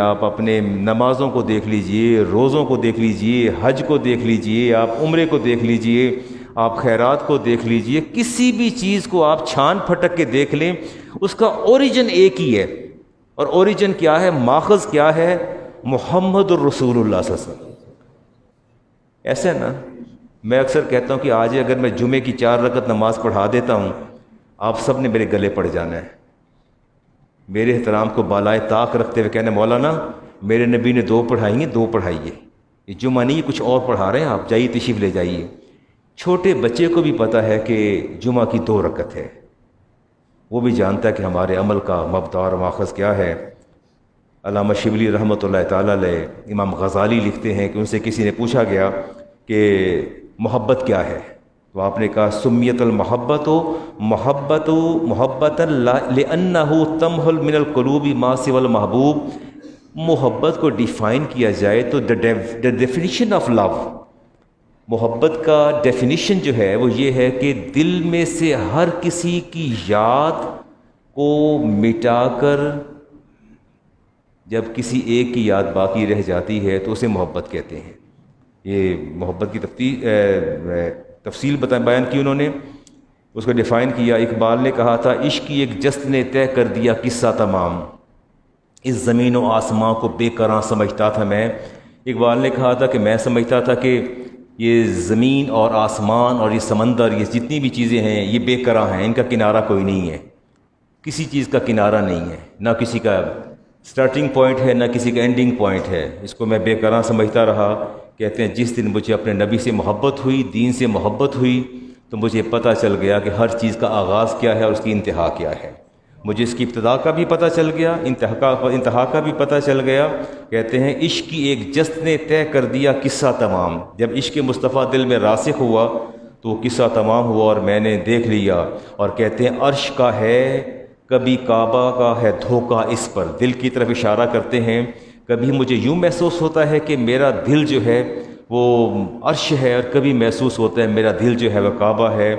آپ اپنے نمازوں کو دیکھ لیجئے، روزوں کو دیکھ لیجئے، حج کو دیکھ لیجئے، آپ عمرے کو دیکھ لیجئے، آپ خیرات کو دیکھ لیجئے، کسی بھی چیز کو آپ چھان پھٹک کے دیکھ لیں، اس کا اوریجن ایک ہی ہے۔ اور اوریجن کیا ہے، ماخذ کیا ہے؟ محمد الرسول اللہ صلی اللہ علیہ وسلم۔ ایسا ہے نا، میں اکثر کہتا ہوں کہ آج اگر میں جمعے کی 4 رکعت نماز پڑھا دیتا ہوں، آپ سب نے میرے گلے پڑ جانا ہے، میرے احترام کو بالائے طاق رکھتے ہوئے کہنا مولانا میرے نبی نے 2 پڑھائی ہیں، 2 پڑھائیے، یہ جمعہ نہیں، یہ کچھ اور پڑھا رہے ہیں، آپ جائیے تشریف لے جائیے۔ چھوٹے بچے کو بھی پتہ ہے کہ جمعہ کی 2 رکعت ہے، وہ بھی جانتا ہے کہ ہمارے عمل کا مبدا اور ماخذ کیا ہے۔ علامہ شبلی رحمۃ اللہ تعالیٰ علیہ، امام غزالی لکھتے ہیں کہ ان سے کسی نے پوچھا گیا کہ محبت کیا ہے، تو آپ نے کہا سمیت المحبت محبت لأنہ تمحل من القلوب ما سوى المحبوب۔ محبت کو ڈیفائن کیا جائے تو the definition of love، محبت کا ڈیفینیشن جو ہے وہ یہ ہے کہ دل میں سے ہر کسی کی یاد کو مٹا کر جب کسی ایک کی یاد باقی رہ جاتی ہے تو اسے محبت کہتے ہیں۔ یہ محبت کی تفصیل بیان کی انہوں نے، اس کو ڈیفائن کیا۔ اقبال نے کہا تھا عشق کی ایک جست نے طے کر دیا قصہ تمام، اس زمین و آسمان کو بے کراں سمجھتا تھا میں۔ اقبال نے کہا تھا کہ میں سمجھتا تھا کہ یہ زمین اور آسمان اور یہ سمندر، یہ جتنی بھی چیزیں ہیں یہ بے کراں ہیں، ان کا کنارہ کوئی نہیں ہے، کسی چیز کا کنارہ نہیں ہے، نہ کسی کا سٹارٹنگ پوائنٹ ہے نہ کسی کا اینڈنگ پوائنٹ ہے۔ اس کو میں بے کراں سمجھتا رہا۔ کہتے ہیں جس دن مجھے اپنے نبی سے محبت ہوئی، دین سے محبت ہوئی، تو مجھے پتہ چل گیا کہ ہر چیز کا آغاز کیا ہے اور اس کی انتہا کیا ہے۔ مجھے اس کی ابتدا کا بھی پتہ چل گیا، انتہا کا بھی پتہ چل گیا۔ کہتے ہیں عشق کی ایک جست نے طے کر دیا قصہ تمام، جب عشق مصطفیٰ دل میں راسخ ہوا تو وہ قصہ تمام ہوا اور میں نے دیکھ لیا۔ اور کہتے ہیں عرش کا ہے کبھی کعبہ کا ہے دھوکہ اس پر، دل کی طرف اشارہ کرتے ہیں۔ کبھی مجھے یوں محسوس ہوتا ہے کہ میرا دل جو ہے وہ عرش ہے، اور کبھی محسوس ہوتا ہے میرا دل جو ہے وہ کعبہ ہے۔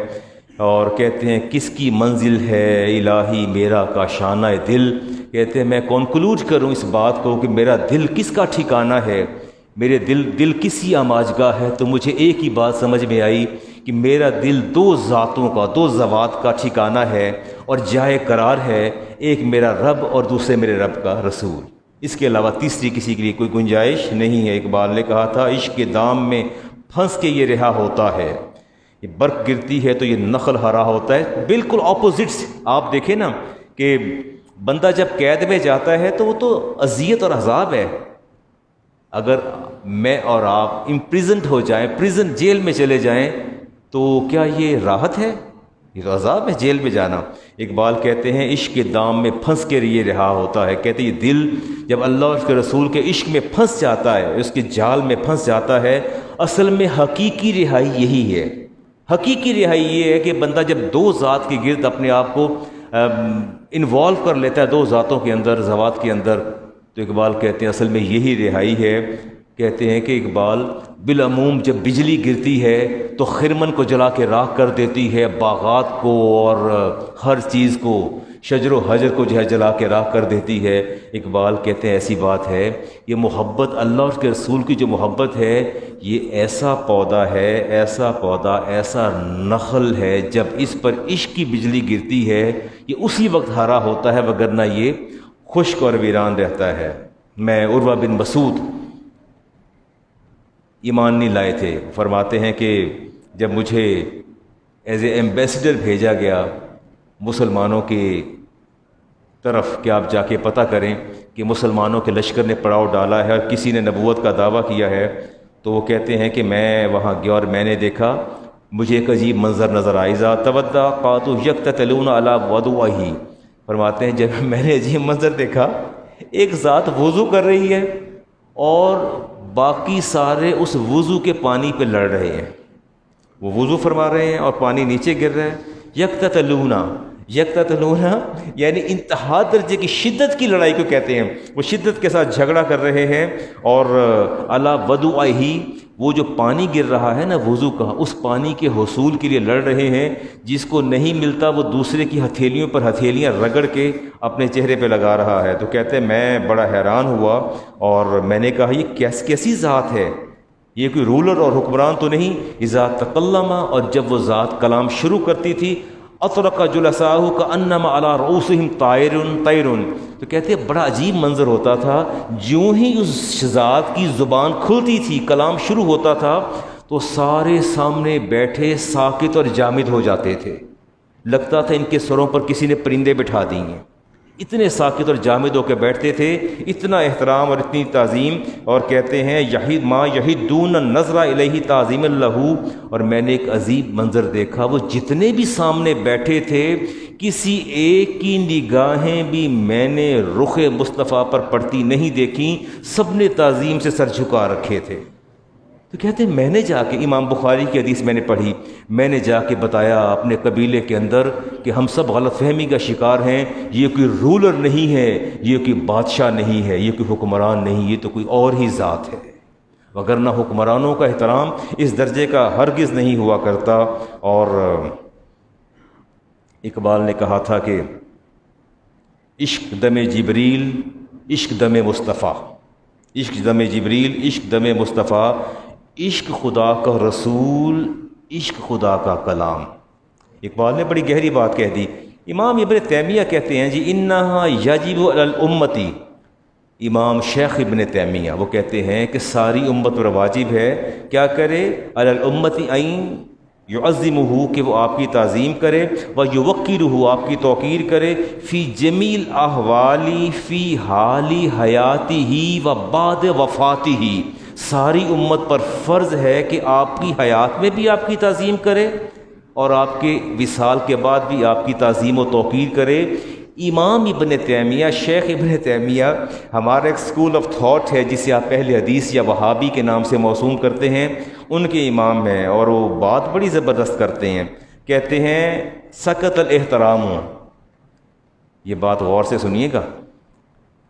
اور کہتے ہیں کس کی منزل ہے الہی میرا کاشانہ دل، کہتے ہیں میں کنکلوڈ کروں اس بات کو کہ میرا دل کس کا ٹھکانہ ہے، میرے دل کسی آماجگاہ ہے، تو مجھے ایک ہی بات سمجھ میں آئی کہ میرا دل 2 ذاتوں کا، 2 ذوات کا ٹھکانہ ہے اور جائے قرار ہے، ایک میرا رب اور دوسرے میرے رب کا رسول، اس کے علاوہ تیسری کسی کے لیے کوئی گنجائش نہیں ہے۔ اقبال نے کہا تھا عشق کے دام میں پھنس کے یہ رہا ہوتا ہے، یہ برق گرتی ہے تو یہ نخل ہرا ہوتا ہے۔ بالکل اپوزٹس آپ دیکھیں نا کہ بندہ جب قید میں جاتا ہے تو وہ تو اذیت اور عذاب ہے، اگر میں اور آپ امپریزنڈ ہو جائیں، پریزن جیل میں چلے جائیں تو کیا یہ راحت ہے؟ یہ تو عذاب ہے جیل میں جانا۔ اقبال کہتے ہیں عشق کے دام میں پھنس کے یہ رہا ہوتا ہے، کہتے ہیں یہ دل جب اللہ اور اس کے رسول کے عشق میں پھنس جاتا ہے، اس کے جال میں پھنس جاتا ہے، اصل میں حقیقی رہائی یہی ہے۔ حقیقی رہائی یہ ہے کہ بندہ جب 2 ذات کے گرد اپنے آپ کو انوالو کر لیتا ہے، 2 ذاتوں کے اندر، ذوات کے اندر، تو اقبال کہتے ہیں اصل میں یہی رہائی ہے۔ کہتے ہیں کہ اقبال بالعموم جب بجلی گرتی ہے تو خرمن کو جلا کے راکھ کر دیتی ہے، باغات کو اور ہر چیز کو، شجر و حجر کو جو ہے جلا کے راکھ کر دیتی ہے۔ اقبال کہتے ہیں ایسی بات ہے، یہ محبت اللہ اور اس کے رسول کی جو محبت ہے یہ ایسا پودا ہے، ایسا پودا، ایسا نخل ہے، جب اس پر عشق کی بجلی گرتی ہے یہ اسی وقت ہرا ہوتا ہے، وگرنہ یہ خشک اور ویران رہتا ہے۔ میں عروہ بن مسعود ایمان نہیں لائے تھے، فرماتے ہیں کہ جب مجھے ایز اے ایمبیسڈر بھیجا گیا مسلمانوں کی طرف کہ آپ جا کے پتہ کریں کہ مسلمانوں کے لشکر نے پڑاؤ ڈالا ہے اور کسی نے نبوت کا دعویٰ کیا ہے، تو وہ کہتے ہیں کہ میں وہاں گیا اور میں نے دیکھا، مجھے ایک عجیب منظر نظر آئی، ذات تودع قاتو یقتتلون علی وضوئہ، فرماتے ہیں جب میں نے عجیب منظر دیکھا، ایک ذات وضو کر رہی ہے اور باقی سارے اس وضو کے پانی پہ لڑ رہے ہیں، وہ وضو فرما رہے ہیں اور پانی نیچے گر رہا ہے۔ یقتتلون یعنی انتہا درجے کی شدت کی لڑائی کو کہتے ہیں، وہ شدت کے ساتھ جھگڑا کر رہے ہیں، اور علی وضوئہ وہ جو پانی گر رہا ہے نا وضو کا، اس پانی کے حصول کے لیے لڑ رہے ہیں، جس کو نہیں ملتا وہ دوسرے کی ہتھیلیوں پر ہتھیلیاں رگڑ کے اپنے چہرے پہ لگا رہا ہے۔ تو کہتے ہیں میں بڑا حیران ہوا اور میں نے کہا یہ کیسی ذات ہے، یہ کوئی رولر اور حکمران تو نہیں۔ اذا تکلم، اور جب وہ ذات کلام شروع کرتی تھی، اطرق جلساہ کانما علی رؤوسہم طیر طیر، تو کہتے ہیں بڑا عجیب منظر ہوتا تھا، جوں ہی اس ذات کی زبان کھلتی تھی، کلام شروع ہوتا تھا، تو سارے سامنے بیٹھے ساکت اور جامد ہو جاتے تھے، لگتا تھا ان کے سروں پر کسی نے پرندے بٹھا دی ہیں، اتنے ساکت اور جامد ہو کے بیٹھتے تھے، اتنا احترام اور اتنی تعظیم۔ اور کہتے ہیں یحید ما یحدون النظر الیہ تعظیم اللہ، اور میں نے ایک عجیب منظر دیکھا، وہ جتنے بھی سامنے بیٹھے تھے کسی ایک کی نگاہیں بھی میں نے رخ مصطفیٰ پر پڑتی نہیں دیکھیں، سب نے تعظیم سے سر جھکا رکھے تھے۔ تو کہتے ہیں میں نے جا کے، امام بخاری کی حدیث میں نے پڑھی، میں نے جا کے بتایا اپنے قبیلے کے اندر کہ ہم سب غلط فہمی کا شکار ہیں، یہ کوئی رولر نہیں ہے، یہ کوئی بادشاہ نہیں ہے، یہ کوئی حکمران نہیں، یہ تو کوئی اور ہی ذات ہے، وگرنہ حکمرانوں کا احترام اس درجے کا ہرگز نہیں ہوا کرتا۔ اور اقبال نے کہا تھا کہ عشق دم جبریل، عشق دم مصطفیٰ، عشق دم جبریل، عشق دم مصطفیٰ، عشق خدا کا رسول، عشق خدا کا کلام۔ اقبال نے بڑی گہری بات کہہ دی۔ امام ابن تیمیہ کہتے ہیں جی انہا یجب علی الامتی، امام شیخ ابن تیمیہ وہ کہتے ہیں کہ ساری امت پر واجب ہے، کیا کرے؟ علی الامتی این یعظمہ، کہ وہ آپ کی تعظیم کرے، ویوقرہ، آپ کی توقیر کرے، فی جمیل احوالی، فی حالی حیاتی و بعد وفاتی، ساری امت پر فرض ہے کہ آپ کی حیات میں بھی آپ کی تعظیم کرے اور آپ کے وصال کے بعد بھی آپ کی تعظیم و توقیر کرے۔ امام ابن تیمیہ، شیخ ابن تیمیہ، ہمارا ایک اسکول آف تھاٹ ہے جسے آپ اہل حدیث یا وہابی کے نام سے موسوم کرتے ہیں، ان کے امام ہیں، اور وہ بات بڑی زبردست کرتے ہیں، کہتے ہیں سکت الاحترام، یہ بات غور سے سنیے گا،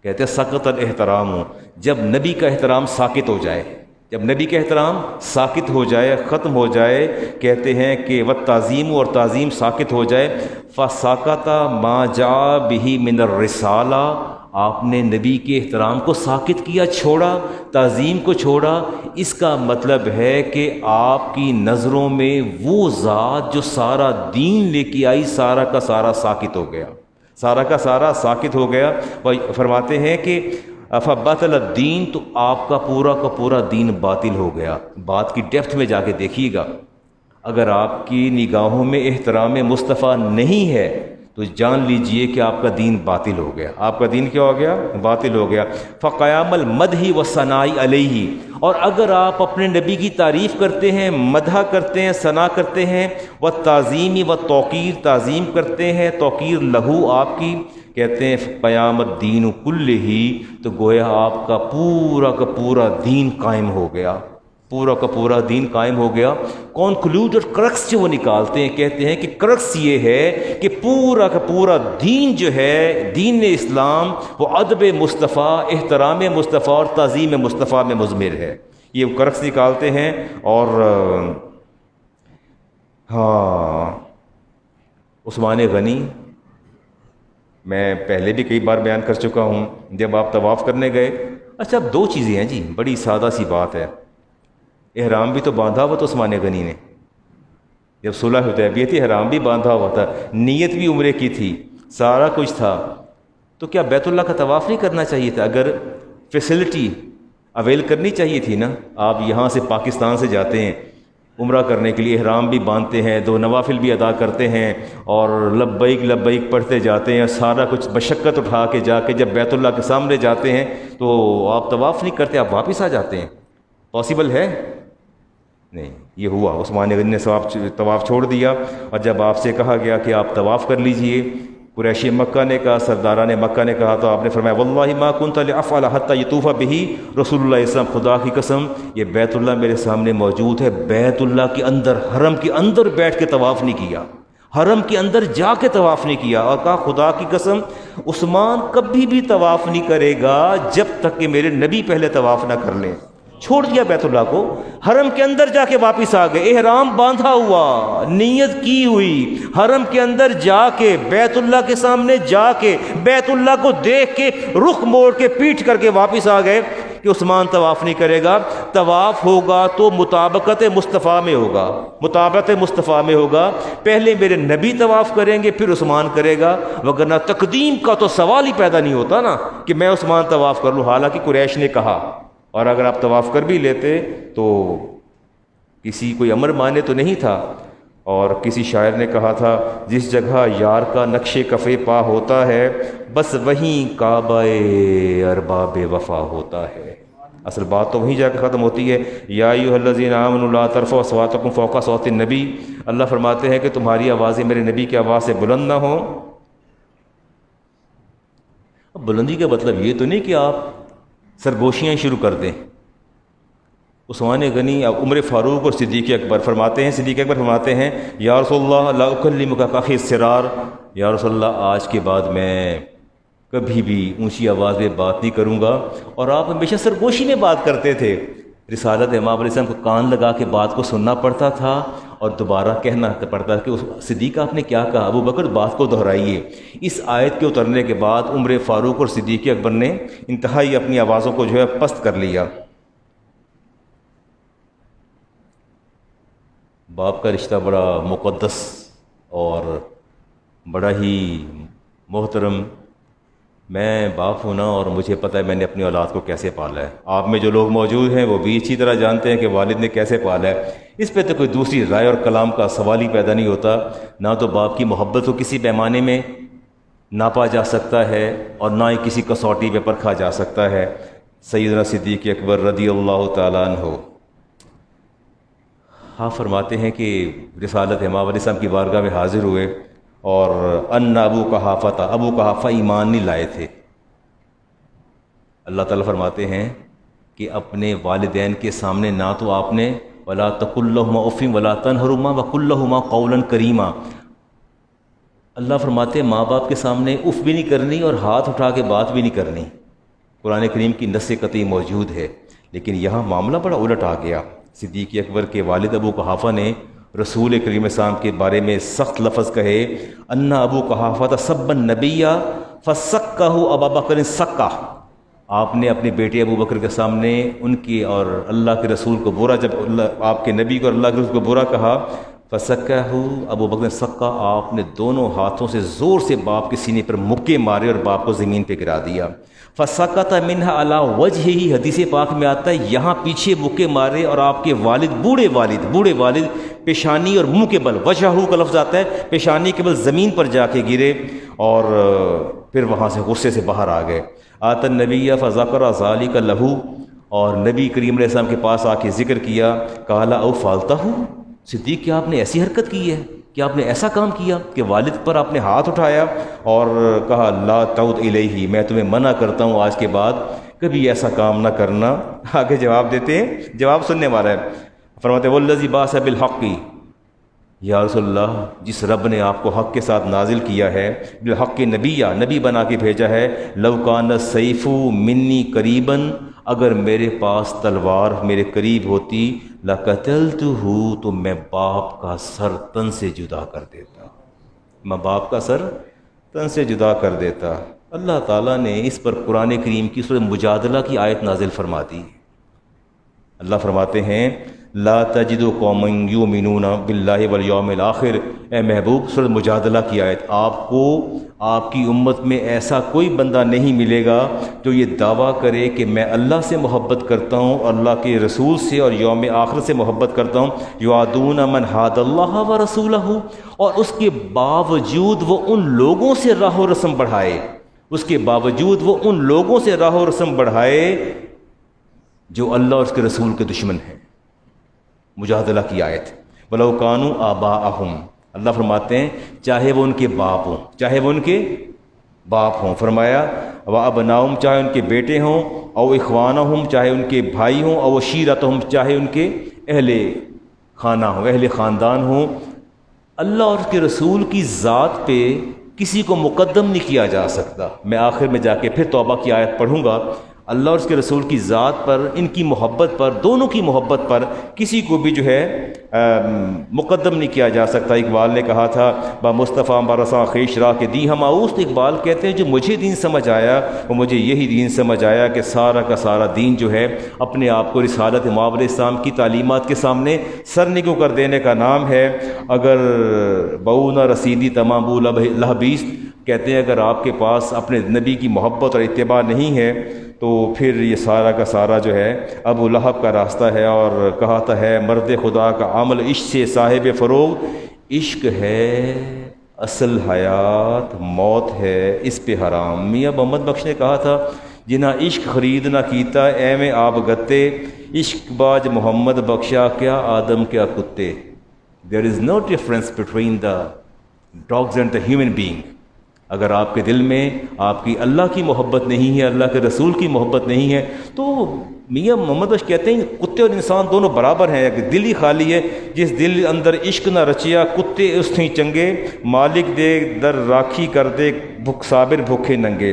کہتے ہیں سکت الاحترام، جب نبی کا احترام ساکت ہو جائے، جب نبی کا احترام ساکت ہو جائے، ختم ہو جائے، کہتے ہیں کہ والتعظیم، اور تعظیم ساکت ہو جائے، فساکت ما جاء بہ من الرسالہ، آپ نے نبی کے احترام کو ساکت کیا، چھوڑا، تعظیم کو چھوڑا، اس کا مطلب ہے کہ آپ کی نظروں میں وہ ذات جو سارا دین لے کے آئی، سارا کا سارا ساکت ہو گیا، سارا کا سارا ساکت ہو گیا۔ وہ فرماتے ہیں کہ فباطل الدین، تو آپ کا پورا دین باطل ہو گیا۔ بات کی ڈیپتھ میں جا کے دیکھیے گا، اگر آپ کی نگاہوں میں احترام مصطفیٰ نہیں ہے تو جان لیجئے کہ آپ کا دین باطل ہو گیا، آپ کا دین کیا ہو گیا؟ باطل ہو گیا۔ فقیام المدح والثناء علیہ، اور اگر آپ اپنے نبی کی تعریف کرتے ہیں، مدح کرتے ہیں، ثنا کرتے ہیں، والتعظیم والتوقیر، تعظیم کرتے ہیں، توقیر لہو آپ کی، کہتے ہیں قیام الدین کلہ، تو گویا آپ کا پورا دین قائم ہو گیا، پورا دین قائم ہو گیا۔ کنکلوڈ اور کرکس جو وہ نکالتے ہیں، کہتے ہیں کہ کرکس یہ ہے کہ پورا دین جو ہے، دین اسلام، وہ ادب مصطفیٰ، احترام مصطفیٰ اور تعظیم مصطفیٰ میں مضمر ہے، یہ کرکس نکالتے ہیں۔ اور عثمان غنی، میں پہلے بھی کئی بار بیان کر چکا ہوں، جب آپ طواف کرنے گئے، اچھا اب دو چیزیں ہیں جی، بڑی سادہ سی بات ہے، احرام بھی تو باندھا ہوا تو عثمان غنی نے، جب صلح حدیبیہ تھی احرام بھی باندھا ہوا تھا، نیت بھی عمرے کی تھی، سارا کچھ تھا، تو کیا بیت اللہ کا طواف نہیں کرنا چاہیے تھا؟ اگر فیسلٹی اویل کرنی چاہیے تھی نا، آپ یہاں سے پاکستان سے جاتے ہیں عمرہ کرنے کے لیے، احرام بھی باندھتے ہیں، 2 نوافل بھی ادا کرتے ہیں، اور لبیک لبیک پڑھتے جاتے ہیں، سارا کچھ مشقت اٹھا کے جا کے جب بیت اللہ کے سامنے جاتے ہیں تو آپ طواف نہیں کرتے، آپ واپس آ جاتے ہیں، پاسبل ہے؟ نہیں، یہ ہوا، عثمان غنی نے طواف چھوڑ دیا، اور جب آپ سے کہا گیا کہ آپ طواف کر لیجئے، قریشی مکہ نے کہا، سرداران مکہ نے کہا، تو آپ نے فرمایا واللہ ما کنت لافعل حتی یطوف بہ رسول اللہ صلی اللہ علیہ وسلم، خدا کی قسم یہ بیت اللہ میرے سامنے موجود ہے، بیت اللہ کے اندر، حرم کے اندر بیٹھ کے طواف نہیں کیا، حرم کے اندر جا کے طواف نہیں کیا، اور کہا خدا کی قسم عثمان کبھی بھی طواف نہیں کرے گا جب تک کہ میرے نبی پہلے طواف نہ کر لیں، چھوڑ دیا بیت اللہ کو، حرم کے اندر جا کے واپس آ گئے، احرام باندھا ہوا، نیت کی ہوئی، حرم کے اندر جا کے بیت اللہ کے سامنے جا کے بیت اللہ کو دیکھ کے رخ موڑ کے پیٹھ کر کے واپس آ گئے کہ عثمان طواف نہیں کرے گا۔ طواف ہوگا تو مطابقت مصطفیٰ میں ہوگا، مطابقت مصطفیٰ میں ہوگا، پہلے میرے نبی طواف کریں گے پھر عثمان کرے گا، وگرنہ تقدیم کا تو سوال ہی پیدا نہیں ہوتا نا کہ میں عثمان طواف کر لوں، حالانکہ قریش نے کہا، اور اگر آپ طواف کر بھی لیتے تو کسی کوئی امر مانے تو نہیں تھا۔ اور کسی شاعر نے کہا تھا جس جگہ یار کا نقش کف پا ہوتا ہے بس وہیں کعبہ ارباب وفا ہوتا ہے۔ اصل بات تو وہیں جا کے ختم ہوتی ہے۔ یا ایھا الذین آمنوا لا ترفعوا اصواتکم فوق صوت النبی، اللہ فرماتے ہیں کہ تمہاری آوازیں میرے نبی کی آواز سے بلند نہ ہوں۔ اب بلندی کا مطلب یہ تو نہیں کہ آپ سرگوشیاں شروع کر دیں۔ عثمان غنی، عمر فاروق اور صدیق اکبر فرماتے ہیں، صدیق اکبر فرماتے ہیں یا رسول اللہ لا اکلمک کاخی السرار، یا رسول اللہ آج کے بعد میں کبھی بھی اونچی آواز میں بات نہیں کروں گا، اور آپ ہمیشہ سرگوشی میں بات کرتے تھے۔ رسالت امام علیہ السلام کو کان لگا کے بات کو سننا پڑتا تھا اور دوبارہ کہنا پڑتا کہ صدیق آپ نے کیا کہا، ابو بکر بات کو دہرائیے۔ اس آیت کے اترنے کے بعد عمر فاروق اور صدیق اکبر نے انتہائی اپنی آوازوں کو جو ہے پست کر لیا۔ باپ کا رشتہ بڑا مقدس اور بڑا ہی محترم، میں باپ ہوں نا، اور مجھے پتہ ہے میں نے اپنی اولاد کو کیسے پالا ہے۔ آپ میں جو لوگ موجود ہیں وہ بھی اچھی طرح جانتے ہیں کہ والد نے کیسے پالا ہے۔ اس پہ تو کوئی دوسری رائے اور کلام کا سوال ہی پیدا نہیں ہوتا۔ نہ تو باپ کی محبت کو کسی پیمانے میں ناپا جا سکتا ہے اور نہ ہی کسی کسوٹی پہ پرکھا جا سکتا ہے۔ سیدنا صدیق اکبر رضی اللہ تعالیٰ عنہ آپ فرماتے ہیں کہ رسالت امام علیہ السلام کی بارگاہ میں حاضر ہوئے اور ان ابو قحافہ تھا، ابو قحافہ ایمان نہیں لائے تھے۔ اللہ تعالیٰ فرماتے ہیں کہ اپنے والدین کے سامنے نہ تو آپ نے ولا تقل لهما اف ولا تنهرهما وقل لهما قولا کریما، اللہ فرماتے ہیں ماں باپ کے سامنے اف بھی نہیں کرنی اور ہاتھ اٹھا کے بات بھی نہیں کرنی۔ قرآن کریم کی نص قطعی موجود ہے، لیکن یہاں معاملہ بڑا الٹ آ گیا۔ صدیق اکبر کے والد ابو قحافہ نے رسول کریم السلام کے بارے میں سخت لفظ کہے، ان ابو قحافہ سب النبی فسکہ ابا بکر سکہ، آپ نے اپنے بیٹے ابو بکر کے سامنے ان کی اور اللہ کے رسول کو برا، جب آپ کے نبی کو اور اللہ کے رسول کو برا کہا، فسکہ ابو بکر سکہ، آپ نے دونوں ہاتھوں سے زور سے باپ کے سینے پر مکے مارے اور باپ کو زمین پہ گرا دیا۔ فسکت منہا علی وجہہ، حدیث پاک میں آتا ہے یہاں پیچھے مکے مارے اور آپ کے والد بوڑھے والد پیشانی اور منہ کے بل، وجہہ کا لفظ آتا ہے، پیشانی کے بل زمین پر جا کے گرے اور پھر وہاں سے غصے سے باہر آ گئے۔ آت النبی فذکر ذلک لہ، اور نبی کریم علیہ السلام کے پاس آ کے ذکر کیا، قال او فعلتہ، صدیق کیا آپ نے ایسی حرکت کی ہے، کہ آپ نے ایسا کام کیا کہ والد پر آپ نے ہاتھ اٹھایا اور کہا لا تعود الیہ، میں تمہیں منع کرتا ہوں آج کے بعد کبھی ایسا کام نہ کرنا۔ آگے جواب دیتے ہیں، جواب سننے والا ہے، فرماتے ہیں والذی بعث بالحق، یا رسول اللہ جس رب نے آپ کو حق کے ساتھ نازل کیا ہے، بالحق نبی بنا کے بھیجا ہے، لو کان السیف منی قریبا، اگر میرے پاس تلوار میرے قریب ہوتی، لقتلتہ، تو میں باپ کا سر تن سے جدا کر دیتا، میں باپ کا سر تن سے جدا کر دیتا۔ اللہ تعالیٰ نے اس پر قرآن کریم کی سورہ مجادلہ کی آیت نازل فرما دی۔ اللہ فرماتے ہیں لا تجد قوما یؤمنون باللہ والیوم الآخر، اے محبوب سورہ مجادلہ کی آیت، آپ کو آپ کی امت میں ایسا کوئی بندہ نہیں ملے گا جو یہ دعویٰ کرے کہ میں اللہ سے محبت کرتا ہوں، اللہ کے رسول سے اور یوم آخر سے محبت کرتا ہوں، یعادون من حاد اللہ ورسولہ، اور اس کے باوجود وہ ان لوگوں سے راہ و رسم بڑھائے، اس کے باوجود وہ ان لوگوں سے راہ و رسم بڑھائے جو اللہ اور اس کے رسول کے دشمن ہیں۔ مجادلہ کی آیت، وَلَوْ كَانُوا آبَاءَهُمْ، اللہ فرماتے ہیں چاہے وہ ان کے باپ ہوں، چاہے وہ ان کے باپ ہوں، فرمایا وَأَبْنَاؤُهُمْ، چاہے ان کے بیٹے ہوں، او اخوانہم، چاہے ان کے بھائی ہوں، او عشیرتہم، چاہے ان کے اہل خانہ ہوں، اہل خاندان ہوں، اللہ اور اس کے رسول کی ذات پہ کسی کو مقدم نہیں کیا جا سکتا۔ میں آخر میں جا کے پھر توبہ کی آیت پڑھوں گا، اللہ اور اس کے رسول کی ذات پر، ان کی محبت پر، دونوں کی محبت پر کسی کو بھی جو ہے مقدم نہیں کیا جا سکتا۔ اقبال نے کہا تھا با مصطفیٰ برساں خیش راہ کے دی ہم آؤست، اقبال کہتے ہیں جو مجھے دین سمجھ آیا وہ مجھے یہی دین سمجھ آیا کہ سارا کا سارا دین جو ہے اپنے آپ کو رسالت مآب علیہ السلام کی تعلیمات کے سامنے سر نگو کر دینے کا نام ہے۔ اگر بہو نہ رسیدی تمام بو لہبیست، کہتے ہیں اگر آپ کے پاس اپنے نبی کی محبت اور اتباع نہیں ہے تو پھر یہ سارا کا سارا جو ہے ابو لہب کا راستہ ہے۔ اور کہتا ہے مرد خدا کا عمل عشق سے صاحب فروغ، عشق ہے اصل حیات، موت ہے اس پہ حرام۔ میاں محمد بخش نے کہا تھا جنہاں عشق خرید نہ کیتا اے میں آپ گتے، عشق باج محمد بخشا کیا آدم کیا کتے۔ There is no difference between the dogs and the human being۔ اگر آپ کے دل میں آپ کی اللہ کی محبت نہیں ہے، اللہ کے رسول کی محبت نہیں ہے، تو میاں محمد بخش کہتے ہیں کتے اور انسان دونوں برابر ہیں۔ اگر دل ہی خالی ہے، جس دل اندر عشق نہ رچیا، کتے اس تھیں چنگے، مالک دے در راکھی کر دے صابر بھوکے ننگے۔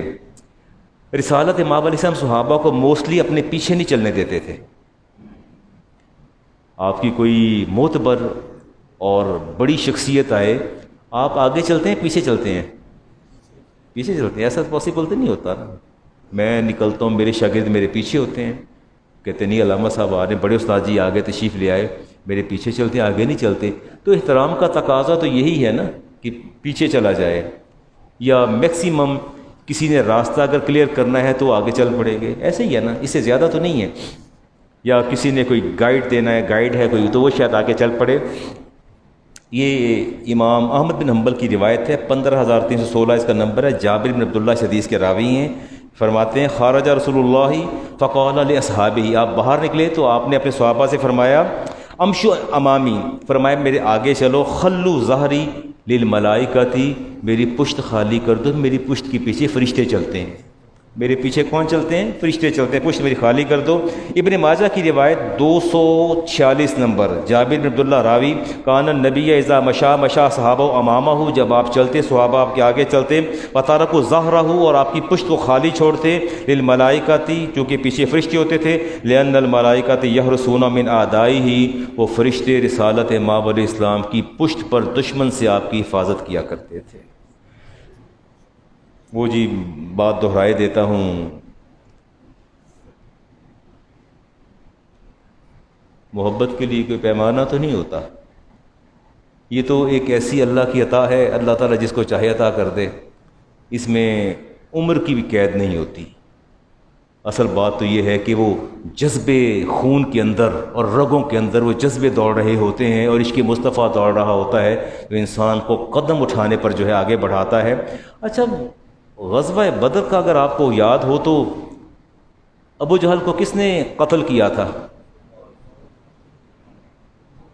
رسالت مآب علیہ السلام صحابہ کو موسٹلی اپنے پیچھے نہیں چلنے دیتے تھے۔ آپ کی کوئی معتبر اور بڑی شخصیت آئے، آپ آگے چلتے ہیں پیچھے چلتے ہیں؟ پیچھے چلتے ہیں۔ ایسا پاسبل تو نہیں ہوتا نا۔ میں نکلتا ہوں، میرے شاگرد میرے پیچھے ہوتے ہیں، کہتے نہیں علامہ صاحب آ رہے ہیں، بڑے استاد جی آگے تشریف لے آئے، میرے پیچھے چلتے ہیں، آگے نہیں چلتے۔ تو احترام کا تقاضا تو یہی ہے نا کہ پیچھے چلا جائے، یا میکسیمم کسی نے راستہ اگر کلیئر کرنا ہے تو آگے چل پڑیں گے، ایسے ہی ہے نا، اس سے زیادہ تو نہیں ہے۔ یا کسی نے کوئی گائیڈ دینا ہے، گائیڈ ہے کوئی، تو وہ شاید آگے چل پڑے۔ یہ امام احمد بن حنبل کی روایت ہے، 15316 اس کا نمبر ہے۔ جابر بن عبداللہ اس حدیث کے راوی ہیں، فرماتے ہیں خارج رسول اللہ فقال لاصحابہ، آپ باہر نکلے تو آپ نے اپنے صحابہ سے فرمایا امشو امامی، فرمایا میرے آگے چلو، خلو ظہری للملائکتی، میری پشت خالی کر دو، میری پشت کے پیچھے فرشتے چلتے ہیں۔ میرے پیچھے کون چلتے ہیں؟ فرشتے چلتے ہیں، پشت میری خالی کر دو۔ ابن ماجہ کی روایت 246 نمبر، جابر بن عبداللہ راوی، کان النبی اذا مشا مشا صحابہ امامہ، جب آپ چلتے صحابہ آپ کے آگے چلتے، وترکوا ظہرہ، اور آپ کی پشت کو خالی چھوڑتے، للملائکتی، چونکہ پیچھے فرشتے ہوتے تھے، لأن الملائکۃ یحرسون من اعدائہ، وہ فرشتے رسالت مآب علیہ السلام کی پشت پر دشمن سے آپ کی حفاظت کیا کرتے تھے۔ وہ جی بات دہرائے دیتا ہوں، محبت کے لیے کوئی پیمانہ تو نہیں ہوتا، یہ تو ایک ایسی اللہ کی عطا ہے، اللہ تعالیٰ جس کو چاہے عطا کر دے، اس میں عمر کی بھی قید نہیں ہوتی۔ اصل بات تو یہ ہے کہ وہ جذبے خون کے اندر اور رگوں کے اندر وہ جذبے دوڑ رہے ہوتے ہیں، اور عشق مصطفیٰ دوڑ رہا ہوتا ہے، جو انسان کو قدم اٹھانے پر جو ہے آگے بڑھاتا ہے۔ اچھا، غزوہ بدر کا اگر آپ کو یاد ہو تو ابو جہل کو کس نے قتل کیا تھا؟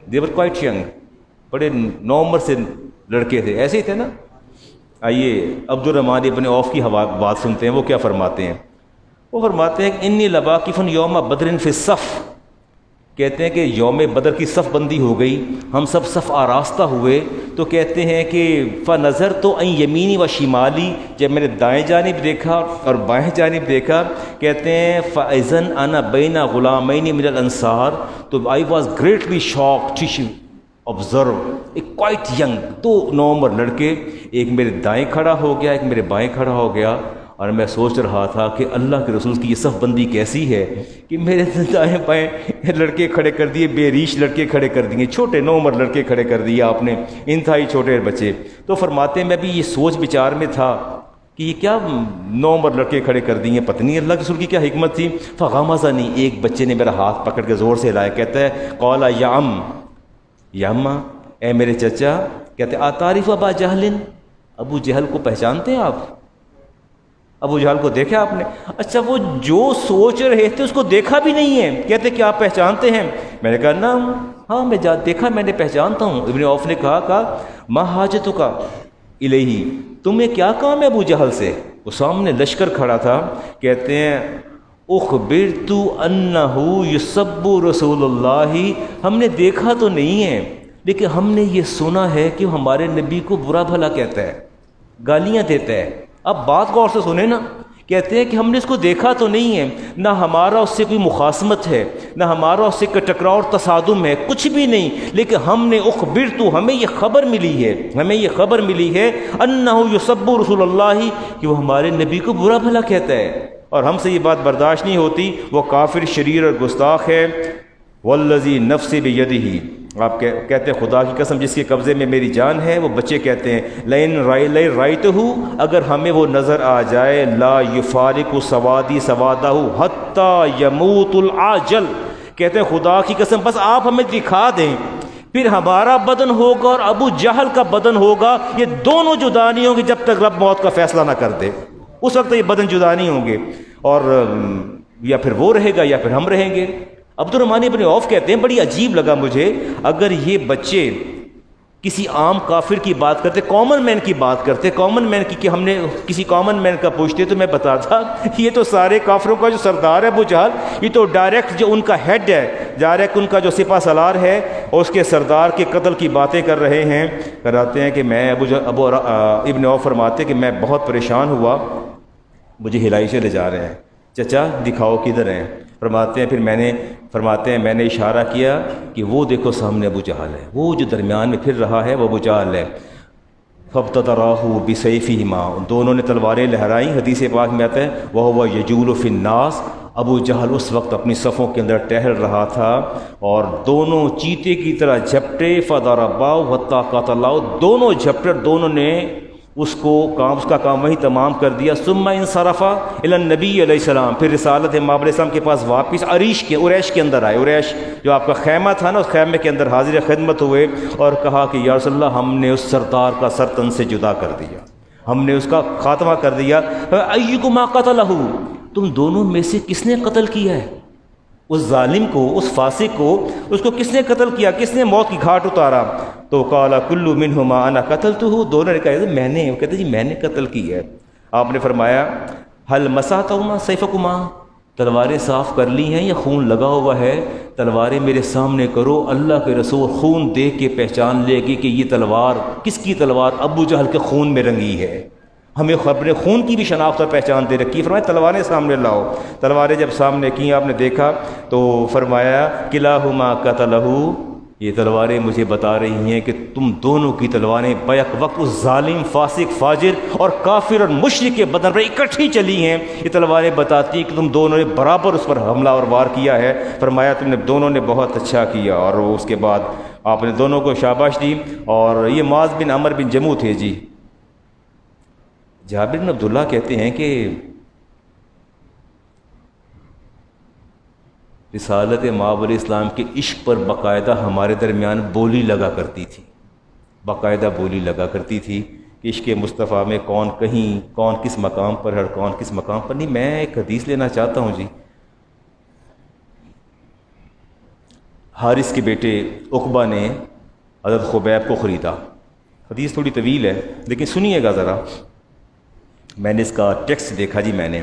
they were quite young، بڑے نو عمر سے لڑکے تھے، ایسے ہی تھے نا۔ آئیے عبد الرحمن ابن عوف کی بات سنتے ہیں، وہ کیا فرماتے ہیں؟ وہ فرماتے ہیں کہ انی لواقف یوم بدر فی الصف، کہتے ہیں کہ یوم بدر کی صف بندی ہو گئی، ہم سب صف آراستہ ہوئے، تو کہتے ہیں کہ فنظرت ان یمینی و شمالی، جب میں نے دائیں جانب دیکھا اور بائیں جانب دیکھا، کہتے ہیں فاذن انا بین غلامین من الانصار، تو I was greatly shocked to observe ایک کوائٹ ینگ، دو نو عمر لڑکے، ایک میرے دائیں کھڑا ہو گیا، ایک میرے بائیں کھڑا ہو گیا، اور میں سوچ رہا تھا کہ اللہ کے رسول کی یہ صف بندی کیسی ہے کہ میرے دائیں بائیں لڑکے کھڑے کر دیے، بے ریش لڑکے کھڑے کر دیے، چھوٹے نو عمر لڑکے کھڑے کر دیے آپ نے، انتہائی چھوٹے بچے۔ تو فرماتے ہیں میں بھی یہ سوچ بچار میں تھا کہ یہ کیا نو عمر لڑکے کھڑے کر دیے، پتہ نہیں اللہ کے رسول کی کیا حکمت تھی۔ فغمزنی، ایک بچے نے میرا ہاتھ پکڑ کے زور سے ہلایا، کہتا ہے قال یا ام، یا اماں، اے میرے چچا، کہتے اتعرف ابا جہل، ابو جہل کو پہچانتے ہیں آپ؟ ابو جہل کو دیکھا آپ نے؟ اچھا، وہ جو سوچ رہے تھے اس کو دیکھا بھی نہیں ہے، کہتے کہ آپ پہچانتے ہیں؟ میں نے کہا نا، ہاں میں دیکھا، میں نے پہچانتا ہوں۔ ابن عوف نے کہا ما حاجتک الیہ، تمہیں کیا کام ہے ابو جہل سے؟ وہ سامنے لشکر کھڑا تھا، کہتے ہیں اخبرت انہ یسب رسول اللہ، ہم نے دیکھا تو نہیں ہے لیکن ہم نے یہ سنا ہے کہ ہمارے نبی کو برا بھلا کہتا ہے، گالیاں دیتا ہے۔ اب بات غور سے سنیں نا، کہتے ہیں کہ ہم نے اس کو دیکھا تو نہیں ہے، نہ ہمارا اس سے کوئی مخاصمت ہے، نہ ہمارا اس سے کوئی ٹکراؤ اور تصادم ہے، کچھ بھی نہیں، لیکن ہم نے اخبرت، ہمیں یہ خبر ملی ہے انہ یسب رسول اللہ، کہ وہ ہمارے نبی کو برا بھلا کہتا ہے، اور ہم سے یہ بات برداشت نہیں ہوتی، وہ کافر، شریر اور گستاخ ہے۔ والذی نفسی بیدہ، آپ کہتے ہیں خدا کی قسم جس کے قبضے میں میری جان ہے، وہ بچے کہتے ہیں لئن رأیتہ، اگر ہمیں وہ نظر آ جائے، لا یفارق سوادی سوادہ حتی یموت العاجل، کہتے ہیں خدا کی قسم بس آپ ہمیں دکھا دیں، پھر ہمارا بدن ہوگا اور ابو جہل کا بدن ہوگا، یہ دونوں جدا نہیں ہوں گے جب تک رب موت کا فیصلہ نہ کر دے، اس وقت یہ بدن جدا نہیں ہوں گے، اور یا پھر وہ رہے گا یا پھر ہم رہیں گے۔ عبد الرحمن ابن عوف کہتے ہیں بڑی عجیب لگا مجھے، اگر یہ بچے کسی عام کافر کی بات کرتے، کامن مین کی بات کرتے، کامن مین کی، کہ ہم نے کسی کامن مین کا پوچھتے تو میں بتاتا یہ تو سارے کافروں کا جو سردار ہے ابو جہل، یہ تو ڈائریکٹ جو ان کا ہیڈ ہے، ڈائریکٹ ان کا جو سپہ سالار ہے، اور اس کے سردار کے قتل کی باتیں کر رہے ہیں، کراتے ہیں کہ میں ابن عوف فرماتے کہ میں بہت پریشان ہوا، مجھے ہلائی سے لے جا رہے ہیں، چچا دکھاؤ کدھر ہیں، فرماتے ہیں میں نے اشارہ کیا کہ وہ دیکھو سامنے ابو جہل ہے، وہ جو درمیان میں پھر رہا ہے وہ ابو جہل ہے، فابتدراه بسیفہما، دونوں نے تلواریں لہرائیں، حدیث پاک میں آتا ہے وہو یجول فی الناس، ابو جہل اس وقت اپنی صفوں کے اندر ٹہل رہا تھا، اور دونوں چیتے کی طرح جھپٹے، فضرباہ حتی قتلہ، دونوں جھپٹے، دونوں نے اس کا کام وہی تمام کر دیا۔ ثم انصرف الی النبی علیہ السلام، پھر رسالت امام علیہ السلام کے پاس واپس عریش کے اندر آئے، عریش جو آپ کا خیمہ تھا نا، اس خیمے کے اندر حاضر خدمت ہوئے، اور کہا کہ یا رسول اللہ ہم نے اس سردار کا سر تن سے جدا کر دیا، ہم نے اس کا خاتمہ کر دیا۔ ایکما قتلہ، تم دونوں میں سے کس نے قتل کیا ہے اس ظالم کو، اس فاسق کو، اس کو کس نے قتل کیا، کس نے موت کی گھاٹ اتارا؟ تو قال کل منہما انا قتلتہ، دونوں نے کہا میں نے، وہ کہتے جی میں نے قتل کی ہے۔ آپ نے فرمایا حل مسحتہما سیفکما، تلواریں صاف کر لی ہیں یا خون لگا ہوا ہے؟ تلواریں میرے سامنے کرو، اللہ کے رسول خون دیکھ کے پہچان لے گی کہ یہ تلوار کس کی تلوار، ابو جہل کے خون میں رنگی ہے، ہمیں خبر خون کی بھی شناخت اور پہچان دے رکھی۔ فرمایا تلواریں سامنے لاؤ، تلواریں جب سامنے کی آپ نے دیکھا تو فرمایا کلاہما قتلہ، یہ تلواریں مجھے بتا رہی ہیں کہ تم دونوں کی تلواریں بیک وقت اس ظالم، فاسق، فاجر اور کافر اور مشرک کے بدن پر اکٹھی چلی ہیں، یہ تلواریں بتاتی ہیں کہ تم دونوں نے برابر اس پر حملہ اور وار کیا ہے۔ فرمایا تم نے دونوں نے بہت اچھا کیا، اور اس کے بعد آپ نے دونوں کو شاباش دی۔ اور یہ معاذ بن عمر بن جموح تھے جی۔ جابر بن عبداللہ کہتے ہیں کہ رسالت مآب علیہ السلام کے عشق پر باقاعدہ ہمارے درمیان بولی لگا کرتی تھی، باقاعدہ بولی لگا کرتی تھی کہ عشق مصطفیٰ میں کون کہیں، کون کس مقام پر ہے اور کون کس مقام پر نہیں۔ میں ایک حدیث لینا چاہتا ہوں جی۔ حارث کے بیٹے عقبہ نے حضرت خبیب کو خریدا، حدیث تھوڑی طویل ہے لیکن سنیے گا ذرا، میں نے اس کا ٹیکسٹ دیکھا جی۔ میں نے،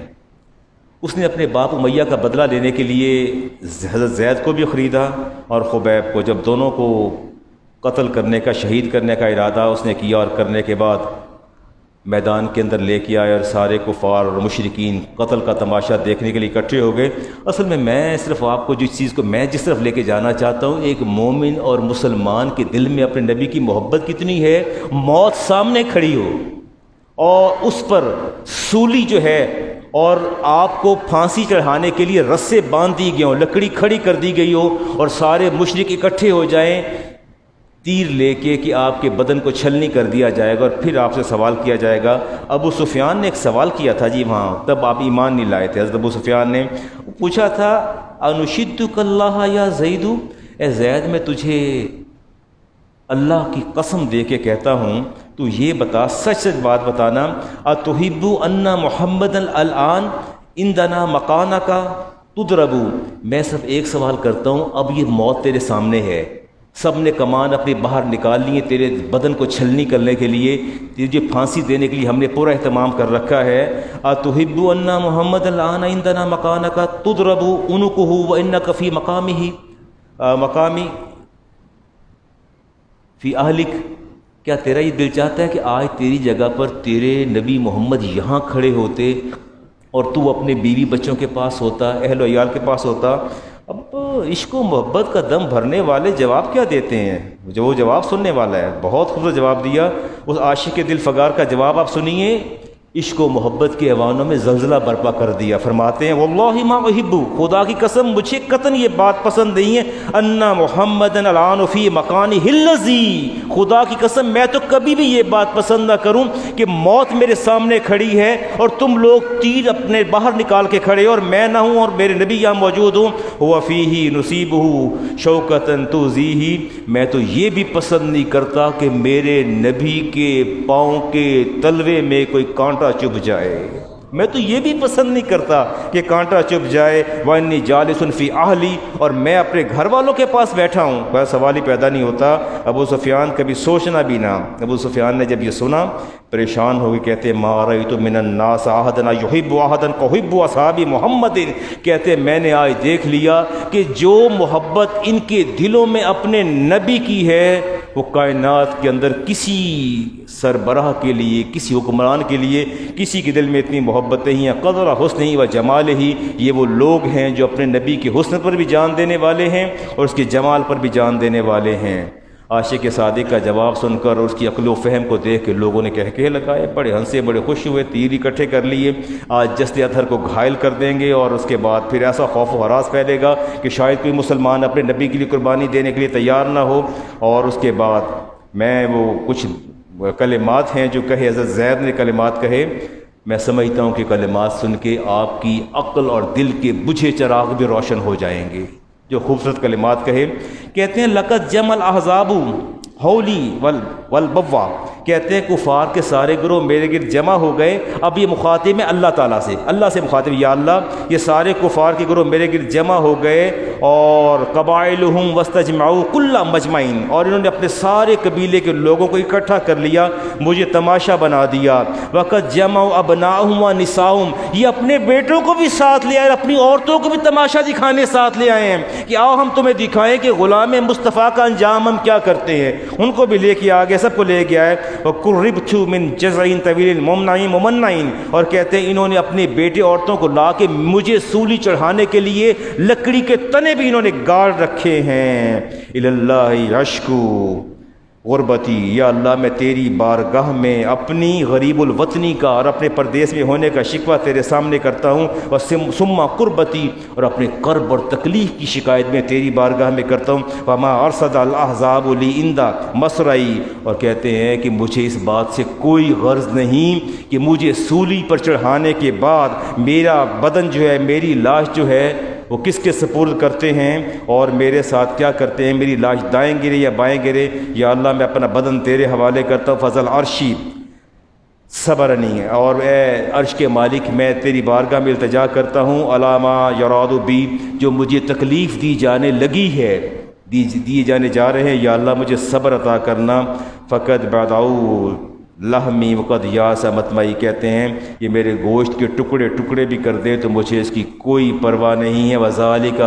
اس نے اپنے باپ امیہ کا بدلہ لینے کے لیے حضرت زید کو بھی خریدا اور خبیب کو، جب دونوں کو قتل کرنے کا، شہید کرنے کا ارادہ اس نے کیا، اور کرنے کے بعد میدان کے اندر لے کے آئے اور سارے کفار اور مشرکین قتل کا تماشا دیکھنے کے لیے اکٹھے ہو گئے۔ اصل میں صرف آپ کو جس چیز کو میں جس طرف لے کے جانا چاہتا ہوں، ایک مومن اور مسلمان کے دل میں اپنے نبی کی محبت کتنی ہے، موت سامنے کھڑی ہو اور اس پر سولی جو ہے اور آپ کو پھانسی چڑھانے کے لیے رسے باندھ دی گئے ہوں، لکڑی کھڑی کر دی گئی ہو، اور سارے مشرک اکٹھے ہو جائیں تیر لے کے کہ آپ کے بدن کو چھلنی کر دیا جائے گا اور پھر آپ سے سوال کیا جائے گا۔ ابو سفیان نے ایک سوال کیا تھا جی وہاں، تب آپ ایمان نہیں لائے تھے۔ حضرت ابو سفیان نے پوچھا تھا انشدک اللہ یا زید، اے زید میں تجھے اللہ کی قسم دے کے کہتا ہوں، تو یہ بتا، سچ سچ بات بتانا، اتحب ان محمد الان عندنا مکانک تضرب، میں صرف ایک سوال کرتا ہوں، اب یہ موت تیرے سامنے ہے، سب نے کمان اپنے باہر نکال لیے تیرے بدن کو چھلنی کرنے کے لیے، تجھے پھانسی دینے کے لیے ہم نے پورا اہتمام کر رکھا ہے۔ اتحب ان محمد الان عندنا مکانک تضرب عنقہ وانک فی مقامی فی اہلک، کیا تیرا یہ دل چاہتا ہے کہ آج تیری جگہ پر تیرے نبی محمد یہاں کھڑے ہوتے اور تو اپنے بیوی بچوں کے پاس ہوتا، اہل و عیال کے پاس ہوتا۔ اب عشق و محبت کا دم بھرنے والے جواب کیا دیتے ہیں؟ جو وہ جواب سننے والا ہے، بہت خوبصورت جواب دیا اس عاشق دل فگار کا جواب آپ سنیے۔ عشق و محبت کے ایوانوں میں زلزلہ برپا کر دیا۔ فرماتے ہیں واللہ ما احب، خدا کی قسم مجھے قطعاً یہ بات پسند نہیں ہے، ان محمد الان فی مکانہ الذی، خدا کی قسم میں تو کبھی بھی یہ بات پسند نہ کروں کہ موت میرے سامنے کھڑی ہے اور تم لوگ تیر اپنے باہر نکال کے کھڑے اور میں نہ ہوں اور میرے نبی یہاں موجود ہوں۔ ہوا فیہ نصیبہ شوکۃ تؤذیہ، میں تو یہ بھی پسند نہیں کرتا کہ میرے نبی کے پاؤں کے تلوے میں کوئی کانٹا چبھ جائے، میں تو یہ بھی پسند نہیں کرتا کہ کانٹا چبھ جائے۔ وانی جالس فی اہلی، اور میں اپنے گھر والوں کے پاس بیٹھا ہوں۔ کوئی سوال ہی پیدا نہیں ہوتا۔ ابو سفیان کبھی سوچنا بھی نہ۔ ابو سفیان نے جب یہ سنا پریشان ہو گئے، کہتے ما رأیت من الناس احدا یحب احدا کحب اصحاب محمد، کہتے میں نے آج دیکھ لیا کہ جو محبت ان کے دلوں میں اپنے نبی کی ہے وہ کائنات کے اندر کسی سربراہ کے لیے، کسی حکمران کے لیے کسی کے دل میں اتنی محبت نہیں ہے۔ قدر حسن ہی و جمال ہی، یہ وہ لوگ ہیں جو اپنے نبی کے حسن پر بھی جان دینے والے ہیں اور اس کے جمال پر بھی جان دینے والے ہیں۔ عاشق صادق کا جواب سن کر اور اس کی عقل و فہم کو دیکھ کے لوگوں نے کہہ لگائے، بڑے ہنسے، بڑے خوش ہوئے، تیر اکٹھے کر لیے، آج جسد اطہر کو گھائل کر دیں گے اور اس کے بعد پھر ایسا خوف و ہراس پھیلے گا کہ شاید کوئی مسلمان اپنے نبی کے لیے قربانی دینے کے لیے تیار نہ ہو۔ اور اس کے بعد میں وہ کچھ کلمات ہیں جو کہے، حضرت زید نے کلمات کہے، میں سمجھتا ہوں کہ کلمات سن کے آپ کی عقل اور دل کے بجھے چراغ بھی روشن ہو جائیں گے۔ جو خوبصورت کلمات کہے، کہتے ہیں لقد جمع الاحزاب حولی والبوا، کہتے ہیں کفار کے سارے گروہ میرے گرد جمع ہو گئے۔ اب یہ مخاطب ہے اللہ تعالیٰ سے، اللہ سے مخاطب، یا اللہ یہ سارے کفار کے گروہ میرے گرد جمع ہو گئے، اور قبائلہم واستجمعوا کل مجمعین، اور انہوں نے اپنے سارے قبیلے کے لوگوں کو اکٹھا کر لیا، مجھے تماشا بنا دیا۔ وقد جمعوا ابناءہم ونساءہم، یہ اپنے بیٹوں کو بھی ساتھ لے آئے، اپنی عورتوں کو بھی تماشا دکھانے ساتھ لے آئے ہیں کہ آؤ ہم تمہیں دکھائیں کہ غلام مصطفیٰ کا انجام ہم کیا کرتے ہیں۔ ان کو بھی لے کے آگے، سب کو لے کے آئے۔ وَقُرِّبْتُ مِنْ جَزْعٍ طَوِيلٍ مُمْنَعٍ، اور کہتے ہیں انہوں نے اپنی بیٹے عورتوں کو لا کے مجھے سولی چڑھانے کے لیے لکڑی کے تنے بھی انہوں نے گاڑ رکھے ہیں۔ اِلَى اللَّهِ عَشْكُ غربتی، یا اللہ میں تیری بارگاہ میں اپنی غریب الوطنی کا اور اپنے پردیس میں ہونے کا شکوہ تیرے سامنے کرتا ہوں، اور ثم قربتی، اور اپنے کرب اور تکلیف کی شکایت میں تیری بارگاہ میں کرتا ہوں۔ وما ارصد الاحزاب لی عند مصرعی، اور کہتے ہیں کہ مجھے اس بات سے کوئی غرض نہیں کہ مجھے سولی پر چڑھانے کے بعد میرا بدن جو ہے، میری لاش جو ہے وہ کس کے سپرد کرتے ہیں اور میرے ساتھ کیا کرتے ہیں، میری لاش دائیں گرے یا بائیں گرے، یا اللہ میں اپنا بدن تیرے حوالے کرتا ہوں۔ فضل عرشی صبر نہیں ہے، اور اے عرش کے مالک میں تیری بارگاہ میں التجا کرتا ہوں، علامہ یراد بی، جو مجھے تکلیف دی جانے لگی ہے، دیے جانے جا رہے ہیں، یا اللہ مجھے صبر عطا کرنا۔ فقط بعداؤ لحمی وقد یاس مطمئی، کہتے ہیں یہ میرے گوشت کے ٹکڑے ٹکڑے بھی کر دے تو مجھے اس کی کوئی پرواہ نہیں ہے۔ وذالک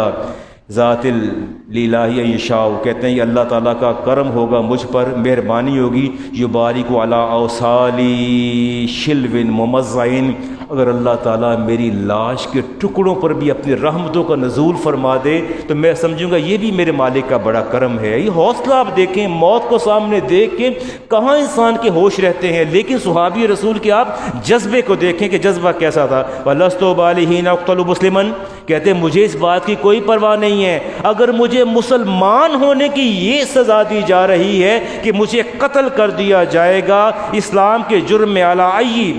ذات الالہ یشاء، کہتے ہیں یہ اللہ تعالیٰ کا کرم ہوگا مجھ پر، مہربانی ہوگی۔ یبارک علی اوصالی شلو ممزعین، اگر اللہ تعالیٰ میری لاش کے ٹکڑوں پر بھی اپنی رحمتوں کا نزول فرما دے تو میں سمجھوں گا یہ بھی میرے مالک کا بڑا کرم ہے۔ یہ حوصلہ آپ دیکھیں، موت کو سامنے دیکھ کے کہاں انسان کے ہوش رہتے ہیں، لیکن صحابی رسول کے آپ جذبے کو دیکھیں کہ جذبہ کیسا تھا۔ وَلَسْتُ أُبَالِي حِينَ أُقْتَلُ مُسْلِمًا، کہتے ہیں مجھے اس بات کی کوئی پرواہ نہیں ہے اگر مجھے مسلمان ہونے کی یہ سزا دی جا رہی ہے کہ مجھے قتل کر دیا جائے گا اسلام کے جرم میں، علی ای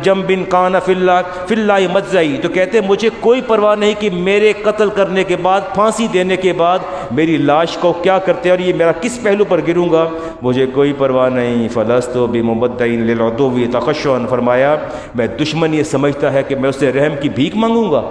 جنب کان فی اللہ مجزئی، تو کہتے ہیں مجھے کوئی پرواہ نہیں کہ میرے قتل کرنے کے بعد، پھانسی دینے کے بعد میری لاش کو کیا کرتے ہیں اور یہ میرا کس پہلو پر گروں گا، مجھے کوئی پرواہ نہیں۔ فلست بمبدع للعدو تخشعا، فرمایا میں دشمن یہ سمجھتا ہے کہ میں اس سے رحم کی بھیک مانگوں گا،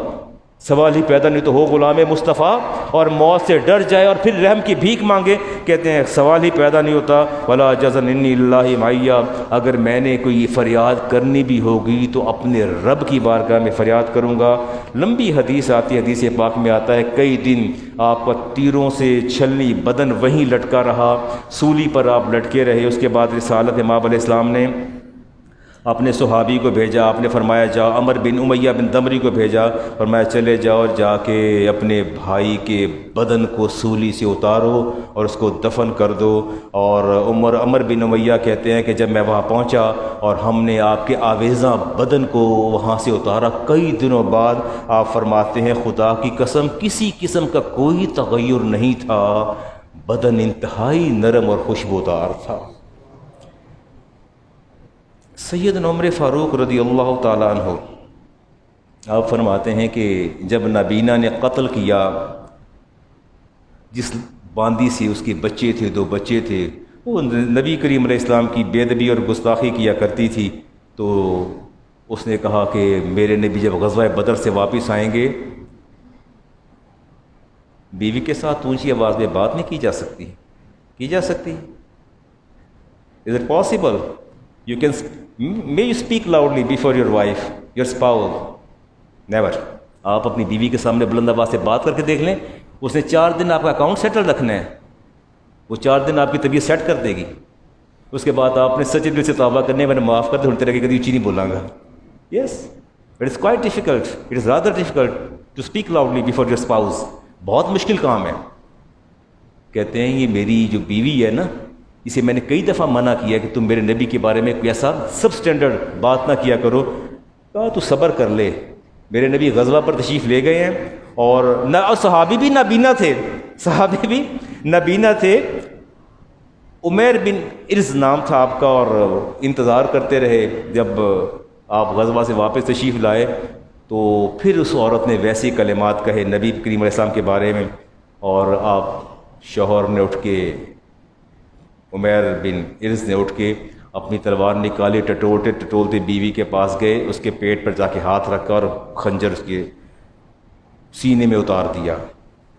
سوال ہی پیدا نہیں تو ہو غلام مصطفیٰ اور موت سے ڈر جائے اور پھر رحم کی بھیک مانگے، کہتے ہیں سوال ہی پیدا نہیں ہوتا۔ ولا جزن انی اللہ معیا، اگر میں نے کوئی فریاد کرنی بھی ہوگی تو اپنے رب کی بارگاہ میں فریاد کروں گا۔ لمبی حدیث آتی ہے، حدیث پاک میں آتا ہے کئی دن آپ کا تیروں سے چھلنی بدن وہیں لٹکا رہا، سولی پر آپ لٹکے رہے، اس کے بعد رسالت امام علیہ السلام نے اپنے صحابی کو بھیجا، آپ نے فرمایا جاؤ، عمر بن امیہ بن دمری کو بھیجا، فرمایا چلے جاؤ اور جا کے اپنے بھائی کے بدن کو سولی سے اتارو اور اس کو دفن کر دو۔ اور عمر بن امیہ کہتے ہیں کہ جب میں وہاں پہنچا اور ہم نے آپ کے آویزاں بدن کو وہاں سے اتارا، کئی دنوں بعد آپ فرماتے ہیں خدا کی قسم کسی قسم کا کوئی تغیر نہیں تھا، بدن انتہائی نرم اور خوشبودار تھا۔ سیدنا عمر فاروق رضی اللہ تعالیٰ عنہ آپ فرماتے ہیں کہ جب نابینا نے قتل کیا، جس باندی سے اس کے بچے تھے، 2 بچے تھے، وہ نبی کریم علیہ السلام کی بے ادبی اور گستاخی کیا کرتی تھی، تو اس نے کہا کہ میرے نبی جب غزوہ بدر سے واپس آئیں گے، بیوی کے ساتھ اونچی آواز میں بات نہیں کی جا سکتی؟ کی جا سکتی؟ Is it possible? You can, may you speak loudly before your wife, your spouse? Never. آپ اپنی بیوی کے سامنے بلند آواز سے بات کر کے دیکھ لیں، اس نے 4 دن آپ کا اکاؤنٹ سیٹل رکھنا ہے، وہ 4 دن آپ کی طبیعت سیٹ کر دے گی، اس کے بعد آپ نے سچے دل سے توبہ کرنے، میں نے معاف کر دے، ہن تیرے کبھی اونچی نہیں بولاں گا۔ Yes, it is quite difficult, it is rather difficult to speak loudly before your spouse. بہت مشکل کام ہے۔ کہتے ہیں یہ میری جو بیوی ہے نا، اسے میں نے کئی دفعہ منع کیا کہ تم میرے نبی کے بارے میں کوئی ایسا سب سٹینڈرڈ بات نہ کیا کرو۔ کہا تو صبر کر لے، میرے نبی غزوہ پر تشریف لے گئے ہیں، اور صحابی بھی نابینا تھے، صحابی بھی نابینا تھے۔ عمیر بن ارز نام تھا آپ کا، اور انتظار کرتے رہے جب آپ غزوہ سے واپس تشریف لائے، تو پھر اس عورت نے ویسے کلمات کہے نبی کریم علیہ السلام کے بارے میں، اور آپ شوہر نے اٹھ کے، عمیر بن ارز نے اٹھ کے اپنی تلوار نکالی، ٹٹولتے بیوی کے پاس گئے، اس کے پیٹ پر جا کے ہاتھ رکھا اور خنجر اس کے سینے میں اتار دیا۔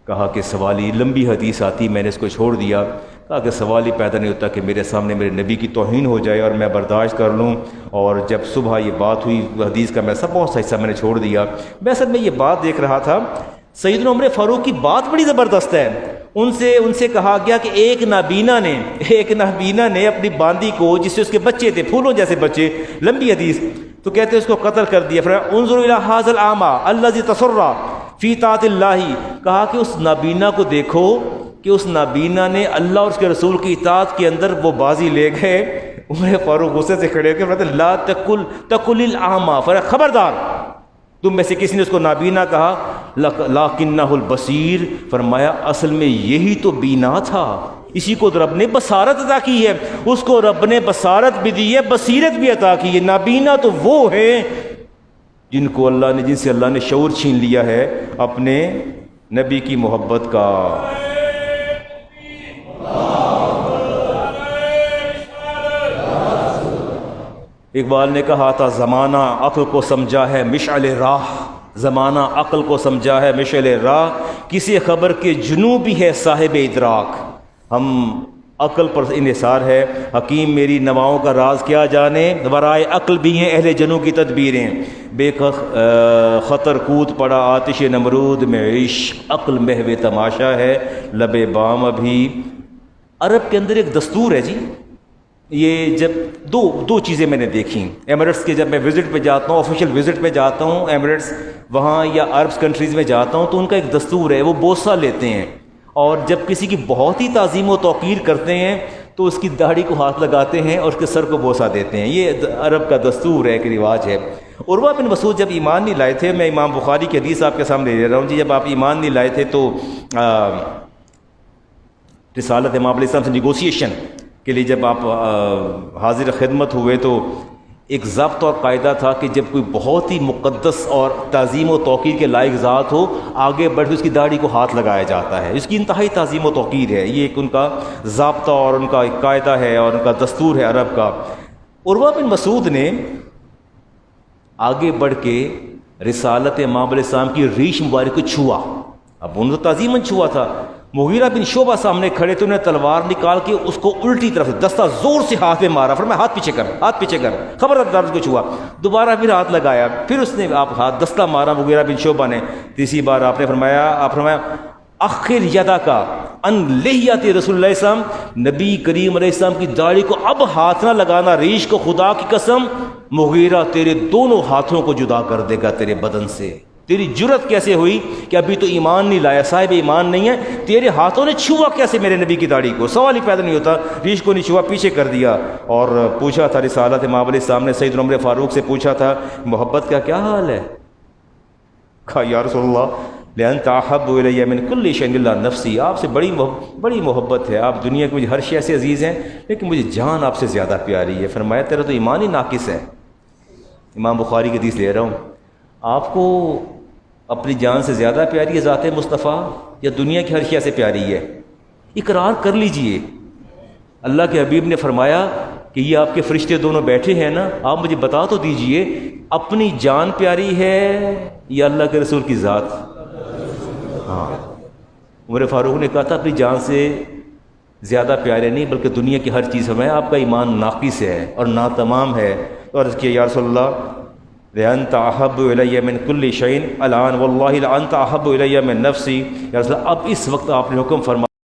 کہا کہ سوال ہی، لمبی حدیث آتی، میں نے اس کو چھوڑ دیا۔ کہا کہ سوال ہی پیدا نہیں ہوتا کہ میرے سامنے میرے نبی کی توہین ہو جائے اور میں برداشت کر لوں۔ اور جب صبح یہ بات ہوئی حدیث کا، میں سب بہت سا حصہ میں نے چھوڑ دیا۔ میں اصل میں یہ بات دیکھ رہا تھا، سیدنا عمر فاروق کی بات بڑی زبردست ہے۔ ان سے کہا گیا کہ ایک نابینا نے اپنی باندی کو، جس سے اس کے بچے تھے، پھولوں جیسے بچے، لمبی حدیث، تو کہتے ہیں اس کو قتل کر دیا۔ فرمایا انظر الی ھذا الاعمى الذی تسرى فی طاعۃ اللہ، کہا کہ اس نابینا کو دیکھو کہ اس نابینا نے اللہ اور اس کے رسول کی اطاعت کے اندر وہ بازی لے گئے۔ عمر فاروق غصے سے کھڑے ہو کے فرماتے لا تقل الاعمى، فرمایا خبردار تم میں سے کسی نے اس کو نابینا کہا، لکنہ البصیر، فرمایا اصل میں یہی تو بینا تھا، اسی کو رب نے بصارت عطا کی ہے، اس کو رب نے بصارت بھی دی ہے، بصیرت بھی عطا کی ہے۔ نابینا تو وہ ہیں جن سے اللہ نے شعور چھین لیا ہے اپنے نبی کی محبت کا۔ اقبال نے کہا تھا زمانہ عقل کو سمجھا ہے مشعل راہ، زمانہ عقل کو سمجھا ہے مشعل راہ، کسی خبر کے جنوں بھی ہے صاحب ادراک۔ ہم عقل پر انحصار ہے، حکیم میری نواؤں کا راز کیا جانے، ورائے عقل بھی ہیں اہل جنوں کی تدبیریں، بے خطر کود پڑا آتش نمرود میں عشق، عقل محو تماشا ہے لب بام ابھی۔ عرب کے اندر ایک دستور ہے جی، یہ جب دو چیزیں میں نے دیکھیں ایمریٹس کے، جب میں وزٹ پہ جاتا ہوں، آفیشیل وزٹ پہ جاتا ہوں ایمریٹس وہاں یا عرب کنٹریز میں جاتا ہوں، تو ان کا ایک دستور ہے، وہ بوسہ لیتے ہیں، اور جب کسی کی بہت ہی تعظیم و توقیر کرتے ہیں تو اس کی داڑھی کو ہاتھ لگاتے ہیں اور اس کے سر کو بوسہ دیتے ہیں۔ یہ عرب کا دستور ہے، ایک رواج ہے۔ عروہ بن مسعود جب ایمان نہیں لائے تھے، میں امام بخاری کی حدیث آپ کے سامنے لے رہا ہوں جی، جب آپ ایمان نہیں لائے تھے تو رسالت امام علیہ السلام سے نیگوسیشن کے لیے جب آپ حاضر خدمت ہوئے تو ایک ضابطہ اور قاعدہ تھا کہ جب کوئی بہت ہی مقدس اور تعظیم و توقیر کے لائق ذات ہو، آگے بڑھ کے اس کی داڑھی کو ہاتھ لگایا جاتا ہے، اس کی انتہائی تعظیم و توقیر ہے، یہ ایک ان کا ضابطہ اور ان کا ایک قاعدہ ہے اور ان کا دستور ہے عرب کا۔ عروہ بن مسعود نے آگے بڑھ کے رسالت امام علیہ السلام کی ریش مبارک کو چھوا، اب انہوں نے تعظیماً چھوا تھا۔ مغیرہ بن شعبہ سامنے کھڑے تھے، انہیں تلوار نکال کے اس کو الٹی طرف سے دستہ زور سے ہاتھ میں مارا، فرمایا ہاتھ پیچھے کر، خبردار اس کو چھوا۔ دوبارہ پھر ہاتھ لگایا، پھر اس نے آپ ہاتھ دستہ مارا مغیرہ بن شعبہ نے، تیسری بار آپ نے فرمایا اخر یدا کا ان لحیت رسول اللہ علیہ السلام، نبی کریم علیہ السلام کی داڑھی کو اب ہاتھ نہ لگانا، ریش کو خدا کی قسم مغیرہ تیرے دونوں ہاتھوں کو جدا کر دے گا تیرے بدن سے۔ تیری جرت کیسے ہوئی کہ ابھی تو ایمان نہیں لایا، صاحب ایمان نہیں ہے، تیرے ہاتھوں نے چھوا کیسے میرے نبی کی داڑھی کو؟ سوال ہی پیدا نہیں ہوتا۔ ریش کو نہیں چھوا، پیچھے کر دیا، اور پوچھا تھا رسالت مآب علیہ السلام نے سیدنا عمر فاروق سے پوچھا تھا محبت کا کیا حال ہے؟ کہا یا رسول اللہ لأنت أحب إلي من كل شيء إلا نفسی، آپ سے بڑی محبت ہے، آپ دنیا کے مجھے ہر شے سے عزیز ہیں لیکن مجھے جان آپ سے زیادہ پیاری ہے۔ فرمایا تیرا تو ایمان ہی ناقص ہے۔ امام بخاری کی حدیث لے رہا ہوں، آپ کو اپنی جان سے زیادہ پیاری ہے ذات مصطفیٰ یا دنیا کی ہر شے سے پیاری ہے؟ اقرار کر لیجئے۔ اللہ کے حبیب نے فرمایا کہ یہ آپ کے فرشتے دونوں بیٹھے ہیں نا، آپ مجھے بتا تو دیجئے اپنی جان پیاری ہے یا اللہ کے رسول کی ذات؟ ہاں، عمر فاروق نے کہا تھا اپنی جان سے زیادہ پیارے نہیں بلکہ دنیا کی ہر چیز ہمیں، آپ کا ایمان ناقص ہے اور ناتمام ہے۔ تو عرض کیا یا رسول اللہ لأنت أحب إلي من كل شيء الآن والله لأنت أحب إلي من نفسی، یا رسول اللہ اب اس وقت آپ نے حکم فرمایا